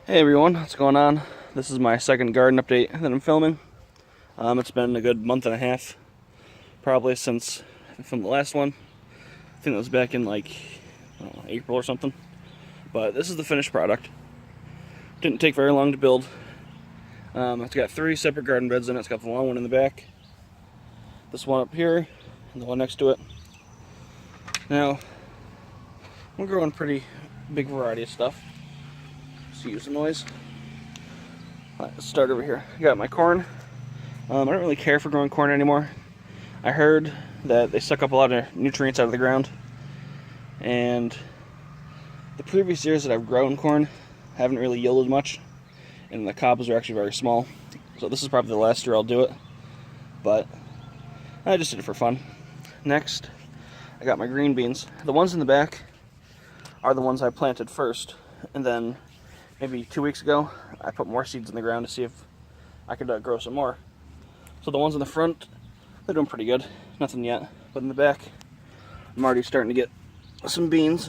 Hey everyone, what's going on? This is my second garden update that I'm filming. It's been a good month and a half, probably since I filmed the last one. I think that was back in like, I don't know, April or something. But this is the finished product. Didn't take very long to build. It's got 3 separate garden beds in it. It's got the long one in the back, this one up here, and the one next to it. Now, I'm growing a pretty big variety of stuff. Use the noise. Let's start over here. I got my corn. I don't really care for growing corn anymore. I heard that they suck up a lot of nutrients out of the ground, and the previous years that I've grown corn haven't really yielded much, and the cobs are actually very small. So this is probably the last year I'll do it, but I just did it for fun. Next, I got my green beans. The ones in the back are the ones I planted first, and then maybe 2 weeks ago, I put more seeds in the ground to see if I could grow some more. So the ones in the front, they're doing pretty good. Nothing yet. But in the back, I'm already starting to get some beans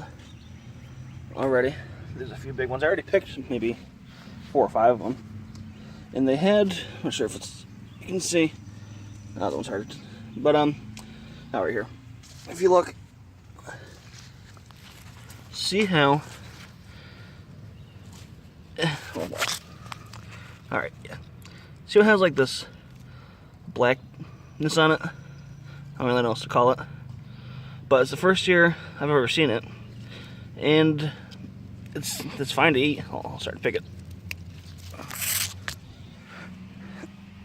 already. There's a few big ones. I already picked maybe 4 or 5 of them. And they had, I'm not sure if it's, you can see, that one's hard. But, now right here. If you look, see how, alright, yeah. See what has like this blackness on it? I don't really know what to call it. But it's the first year I've ever seen it. And it's fine to eat. I'll start to pick it.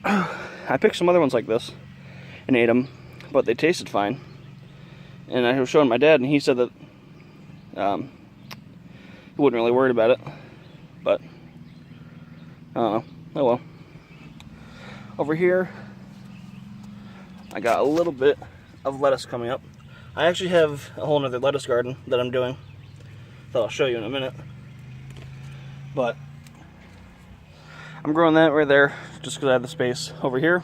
I picked some other ones like this and ate them, but they tasted fine. And I was showing my dad, and he said that he wasn't really worried about it. But I don't know. Oh well. Over here, I got a little bit of lettuce coming up. I actually have a whole nother lettuce garden that I'm doing that I'll show you in a minute. But I'm growing that right there just because I have the space. Over here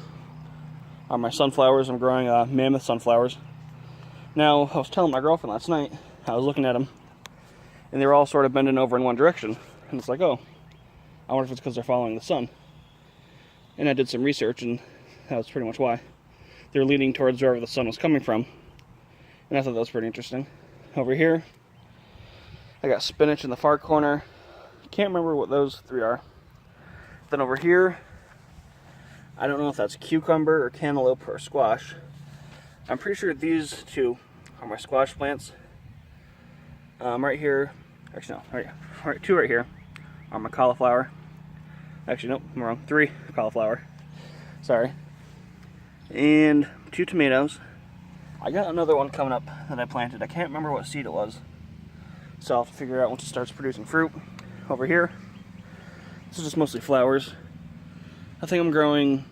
are my sunflowers. I'm growing mammoth sunflowers. Now, I was telling my girlfriend last night, I was looking at them, and they were all sort of bending over in one direction. And it's like, oh, I wonder if it's because they're following the sun. And I did some research, and that was pretty much why. They're leaning towards wherever the sun was coming from. And I thought that was pretty interesting. Over here, I got spinach in the far corner. Can't remember what those 3 are. Then over here, I don't know if that's cucumber or cantaloupe or squash. I'm pretty sure these 2 are my squash plants. Right here, actually no, right here. 2 right here are my cauliflower. Actually, nope, I'm wrong. 3 cauliflower. Sorry. And 2 tomatoes. I got another one coming up that I planted. I can't remember what seed it was, so I'll have to figure out once it starts producing fruit. Over here, this is just mostly flowers. I think I'm growing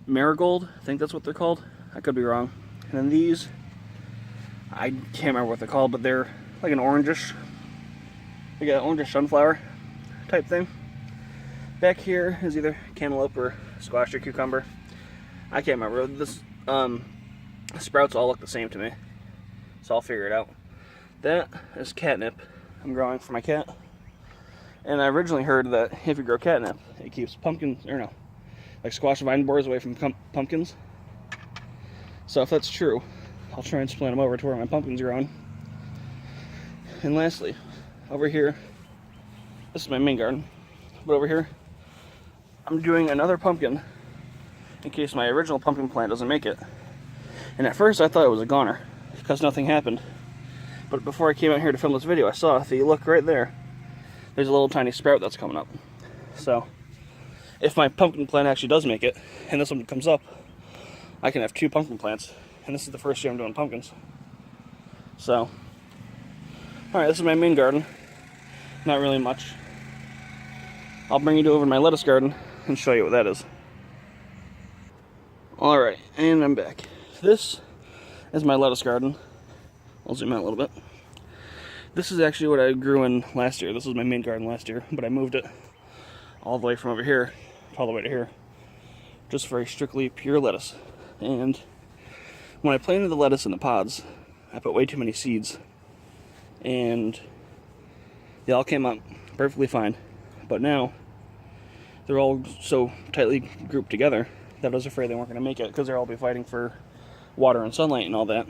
marigold. I think that's what they're called. I could be wrong. And then these, I can't remember what they're called, but they're like an orangish, like an orangish sunflower type thing. Back here is either cantaloupe or squash or cucumber. I can't remember. This sprouts all look the same to me, so I'll figure it out. That is catnip I'm growing for my cat. And I originally heard that if you grow catnip, it keeps pumpkins, or no, like squash vine borers away from pumpkins. So if that's true, I'll transplant them over to where my pumpkins are growing. And lastly, over here, this is my main garden, but over here, I'm doing another pumpkin in case my original pumpkin plant doesn't make it. And at first I thought it was a goner because nothing happened. But before I came out here to film this video, I saw, if you look right there, there's a little tiny sprout that's coming up. So if my pumpkin plant actually does make it, and this one comes up, I can have 2 pumpkin plants. And this is the first year I'm doing pumpkins. So, alright, this is my main garden. Not really much. I'll bring you over to my lettuce garden and show you what that is. Alright, and I'm back. This is my lettuce garden. I'll zoom out a little bit. This is actually what I grew in last year. This was my main garden last year, but I moved it all the way from over here all the way to here, just for a strictly pure lettuce. And when I planted the lettuce in the pods, I put way too many seeds, and they all came up perfectly fine. But now they're all so tightly grouped together that I was afraid they weren't going to make it because they'll all be fighting for water and sunlight and all that.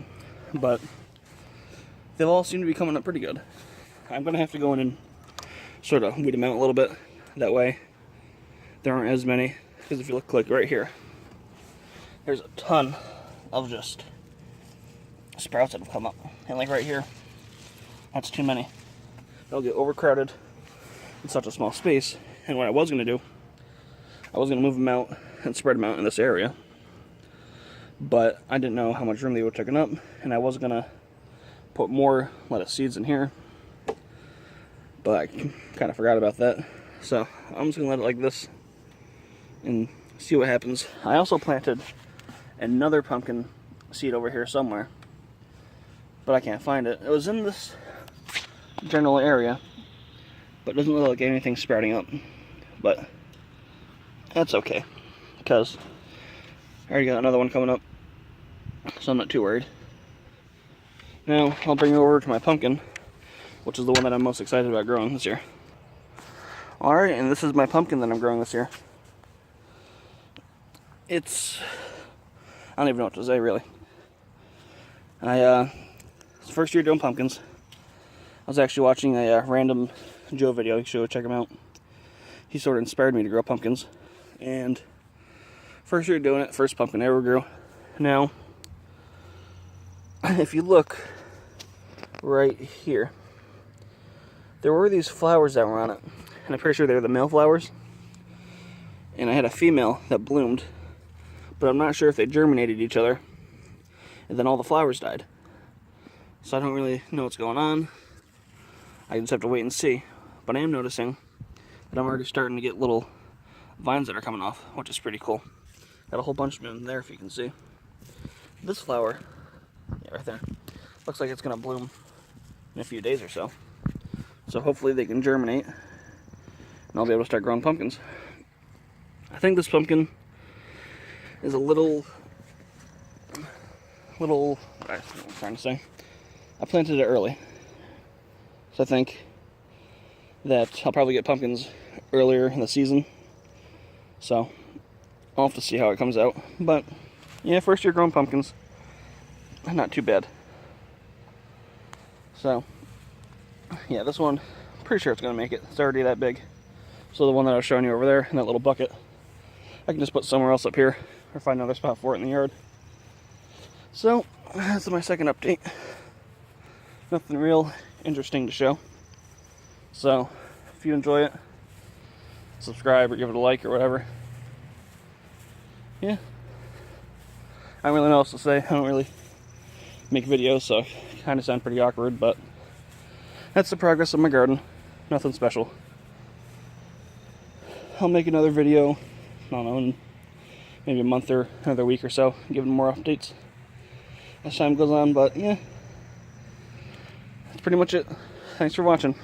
But they all seem to be coming up pretty good. I'm going to have to go in and sort of weed them out a little bit. That way there aren't as many. Because if you look like right here, there's a ton of just sprouts that have come up. And like right here, that's too many. They'll get overcrowded in such a small space. And what I was going to do, I was going to move them out and spread them out in this area. But I didn't know how much room they would have taken up. And I was going to put more lettuce seeds in here. But I kind of forgot about that. So I'm just going to let it like this and see what happens. I also planted another pumpkin seed over here somewhere, but I can't find it. It was in this general area, but it doesn't look like anything's sprouting up. But that's okay, because I already got another one coming up, so I'm not too worried. Now I'll bring it over to my pumpkin, which is the one that I'm most excited about growing this year. Alright, and this is my pumpkin that I'm growing this year. I don't even know what to say, really. It's the first year doing pumpkins. I was actually watching a Random Joe video. You should go check him out. He sort of inspired me to grow pumpkins. And first year doing it, first pumpkin I ever grew. Now, if you look right here, there were these flowers that were on it. And I'm pretty sure they were the male flowers. And I had a female that bloomed. But I'm not sure if they germinated each other, and then all the flowers died. So I don't really know what's going on. I just have to wait and see. But I am noticing that I'm already starting to get little vines that are coming off, which is pretty cool. Got a whole bunch of them there, if you can see. This flower, yeah, right there, looks like it's going to bloom in a few days or so. So hopefully they can germinate, and I'll be able to start growing pumpkins. I think this pumpkin is a little, I don't know what I'm trying to say. I planted it early. So I think that I'll probably get pumpkins earlier in the season. So I'll have to see how it comes out. But yeah, first year growing pumpkins, not too bad. So yeah, this one, I'm pretty sure it's going to make it. It's already that big. So the one that I was showing you over there in that little bucket, I can just put somewhere else up here or find another spot for it in the yard. So that's my second update. Nothing real interesting to show. So if you enjoy it, subscribe or give it a like or whatever. Yeah, I don't really know what else to say. I don't really make videos, so I kind of sound pretty awkward, but that's the progress of my garden. Nothing special. I'll make another video, I don't know, in maybe a month or another week or so, giving more updates as time goes on, but yeah, that's pretty much it. Thanks for watching.